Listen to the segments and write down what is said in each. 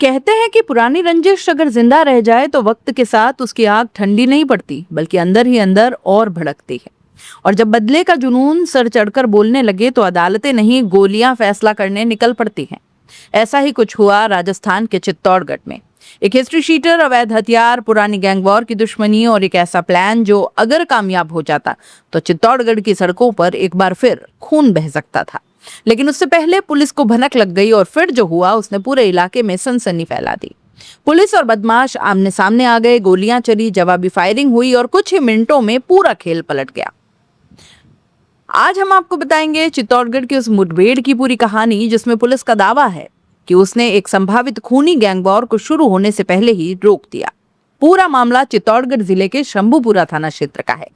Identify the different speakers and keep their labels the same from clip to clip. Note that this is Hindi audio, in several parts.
Speaker 1: कहते हैं कि पुरानी रंजिश अगर जिंदा रह जाए तो वक्त के साथ उसकी आग ठंडी नहीं पड़ती बल्कि अंदर ही अंदर और भड़कती है। और जब बदले का जुनून सर चढ़कर बोलने लगे तो अदालतें नहीं गोलियां फैसला करने निकल पड़ती हैं। ऐसा ही कुछ हुआ राजस्थान के चित्तौड़गढ़ में। एक हिस्ट्री शीटर, अवैध हथियार, पुरानी गैंग वॉर की दुश्मनी और एक ऐसा प्लान जो अगर कामयाब हो जाता तो चित्तौड़गढ़ की सड़कों पर एक बार फिर खून बह सकता था। लेकिन उससे पहले पुलिस को भनक लग गई और फिर जो हुआ उसने पूरे इलाके में सनसनी फैला दी। पुलिस और बदमाश आमने सामने आ गए, गोलियां चली, जवाबी फायरिंग हुई और कुछ ही मिनटों में पूरा खेल पलट गया। आज हम आपको बताएंगे चित्तौड़गढ़ की उस मुठभेड़ की पूरी कहानी जिसमें पुलिस का दावा है कि उसने एक संभावित खूनी गैंग वॉर को शुरू होने से पहले ही रोक दिया। पूरा मामला चित्तौड़गढ़ जिले के शंभूपुरा थाना क्षेत्र का है।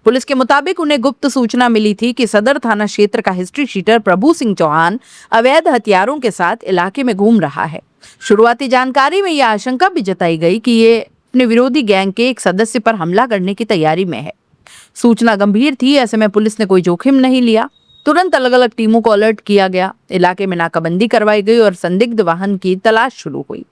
Speaker 1: पुलिस के मुताबिक उन्हें गुप्त सूचना मिली थी कि सदर थाना क्षेत्र का हिस्ट्री शीटर प्रभु सिंह चौहान अवैध हथियारों के साथ इलाके में घूम रहा है। शुरुआती जानकारी में यह आशंका भी जताई गई कि ये अपने विरोधी गैंग के एक सदस्य पर हमला करने की तैयारी में है। सूचना गंभीर थी, ऐसे में पुलिस ने कोई जोखिम नहीं लिया। तुरंत अलग अलग टीमों को अलर्ट किया गया, इलाके में नाकाबंदी करवाई गई और संदिग्ध वाहन की तलाश शुरू हुई।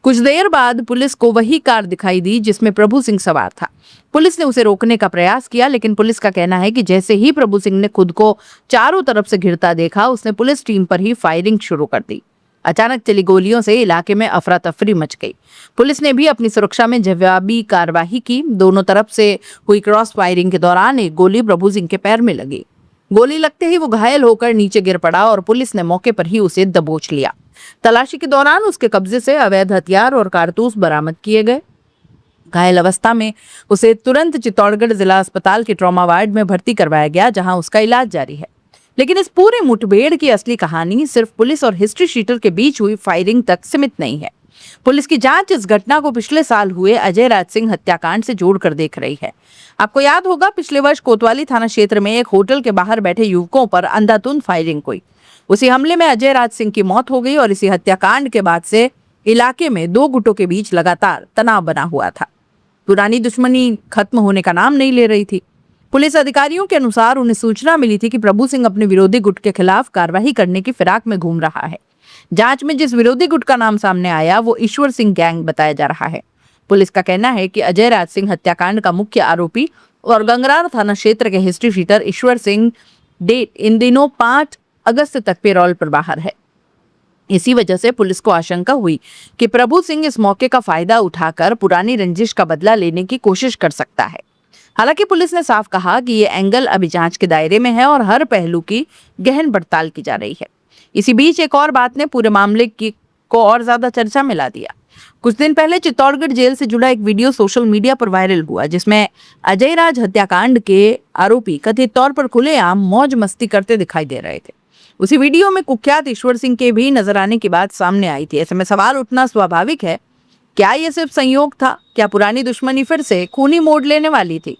Speaker 1: कुछ देर बाद पुलिस को वही कार दिखाई दी जिसमें प्रभु सिंह सवार था। पुलिस ने उसे रोकने का प्रयास किया, लेकिन पुलिस का कहना है कि जैसे ही प्रभु सिंह ने खुद को चारों तरफ से घिरता देखा, उसने पुलिस टीम पर ही फायरिंग शुरू कर दी। अचानक चली गोलियों से इलाके में अफरा तफरी मच गई। पुलिस ने भी अपनी सुरक्षा में जवाबी कार्रवाई की। दोनों तरफ से हुई क्रॉस फायरिंग के दौरान एक गोली प्रभु सिंह के पैर में लगी। गोली लगते ही वो घायल होकर नीचे गिर पड़ा और पुलिस ने मौके पर ही उसे दबोच लिया। तलाशी के दौरान उसके कब्जे से अवैध हथियार और कारतूस बरामद किए गए। घायल अवस्था में उसे तुरंत चित्तौड़गढ़ जिला अस्पताल के ट्रॉमा वार्ड में भर्ती करवाया गया, जहां उसका इलाज जारी है। लेकिन इस पूरे मुठभेड़ की असली कहानी सिर्फ पुलिस और हिस्ट्री शीटर के बीच हुई फायरिंग तक सीमित नहीं है। पुलिस की जांच इस घटना को पिछले साल हुए अजय राज सिंह हत्याकांड से जोड़कर देख रही है। आपको याद होगा, पिछले वर्ष कोतवाली थाना क्षेत्र में एक होटल के बाहर बैठे युवकों पर अंधाधुंध फायरिंग हुई। उसी हमले में अजय राज सिंह की मौत हो गई और इसी हत्याकांड के बाद से इलाके में दो गुटों के बीच लगातार तनाव बना हुआ था। पुरानी दुश्मनी खत्म होने का नाम नहीं ले रही थी। पुलिस अधिकारियों के अनुसार उन्हें सूचना मिली थी कि प्रभु सिंह अपने विरोधी गुट के खिलाफ कार्रवाई करने की फिराक में घूम रहा है। जांच में जिस विरोधी गुट का नाम सामने आया वो ईश्वर सिंह गैंग बताया जा रहा है। पुलिस का कहना है कि अजय राज सिंह हत्याकांड का मुख्य आरोपी और गंगरार थाना क्षेत्र के history sheeter Ishwar Singh date इन दिनों 5 अगस्त तक पेरोल पर बाहर है। इसी वजह से पुलिस को आशंका हुई कि प्रभु सिंह इस मौके का फायदा उठाकर पुरानी रंजिश का बदला लेने की कोशिश कर सकता है। हालांकि पुलिस ने साफ कहा कि ये एंगल अभी जांच के दायरे में है और हर पहलू की गहन पड़ताल की जा रही है। इसी बीच एक और बात ने पूरे मामले को और ज्यादा चर्चा में ला दिया। कुछ दिन पहले चित्तौड़गढ़ जेल से जुड़ा एक वीडियो सोशल मीडिया पर वायरल हुआ, जिसमें अजय राज हत्याकांड के आरोपी कथित तौर पर खुलेआम मौज मस्ती करते दिखाई दे रहे थे। उसी वीडियो में कुख्यात ईश्वर सिंह के भी नजर आने की बात सामने आई थी। ऐसे में सवाल उठना स्वाभाविक है, क्या ये सिर्फ संयोग था? क्या पुरानी दुश्मनी फिर से खूनी मोड़ लेने वाली थी?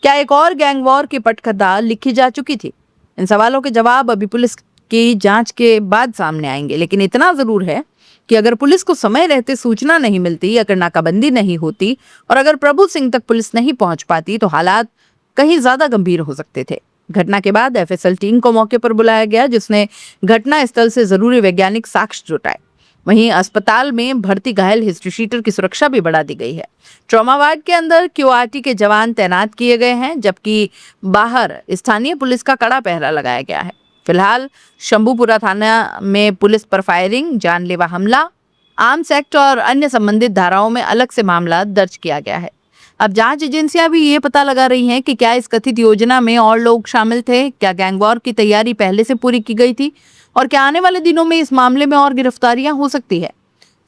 Speaker 1: क्या एक और गैंग वॉर की पटकथा लिखी जा चुकी थी? इन सवालों के जवाब अभी पुलिस की जांच के बाद सामने आएंगे। लेकिन इतना जरूर है कि अगर पुलिस को समय रहते सूचना नहीं मिलती, अगर नाकाबंदी नहीं होती और अगर प्रभु सिंह तक पुलिस नहीं पहुंच पाती तो हालात कहीं ज्यादा गंभीर हो सकते थे। घटना के बाद एफएसएल टीम को मौके पर बुलाया गया, जिसने घटना स्थल से जरूरी वैज्ञानिक साक्ष्य जुटाए। वहीं अस्पताल में भर्ती घायल हिस्ट्री शीटर की सुरक्षा भी बढ़ा दी गई है। ट्रॉमा वार्ड के अंदर क्यूआरटी के जवान तैनात किए गए हैं, जबकि बाहर स्थानीय पुलिस का कड़ा पहरा लगाया गया है। फिलहाल शंभूपुरा थाना में पुलिस पर फायरिंग, जानलेवा हमला, आर्म्स एक्ट और अन्य संबंधित धाराओं में अलग से मामला दर्ज किया गया है। अब जांच एजेंसियां भी ये पता लगा रही हैं कि क्या इस कथित योजना में और लोग शामिल थे, क्या गैंग वॉर की तैयारी पहले से पूरी की गई थी और क्या आने वाले दिनों में इस मामले में और गिरफ्तारियां हो सकती है।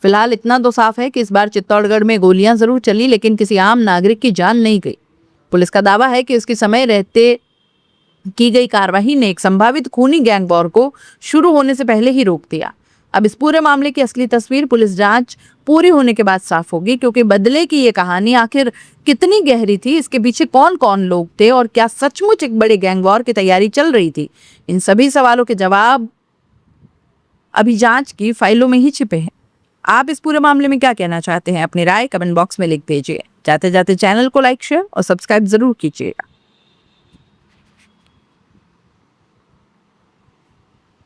Speaker 1: फिलहाल इतना तो साफ है कि इस बार चित्तौड़गढ़ में गोलियां जरूर चली, लेकिन किसी आम नागरिक की जान नहीं गई। पुलिस का दावा है कि उसके समय रहते की गई कार्रवाई ने एक संभावित खूनी गैंग वॉर को शुरू होने से पहले ही रोक दिया। अब इस पूरे मामले की असली तस्वीर पुलिस जांच पूरी होने के बाद साफ होगी, क्योंकि बदले की ये कहानी आखिर कितनी गहरी थी, इसके पीछे कौन कौन लोग थे और क्या सचमुच एक बड़े गैंग वॉर की तैयारी चल रही थी। इन सभी सवालों के जवाब अभी जांच की फाइलों में ही छिपे हैं। आप इस पूरे मामले में क्या कहना चाहते हैं? अपनी राय कमेंट बॉक्स में लिख भेजिए। जाते जाते चैनल को लाइक, शेयर और सब्सक्राइब जरूर कीजिएगा।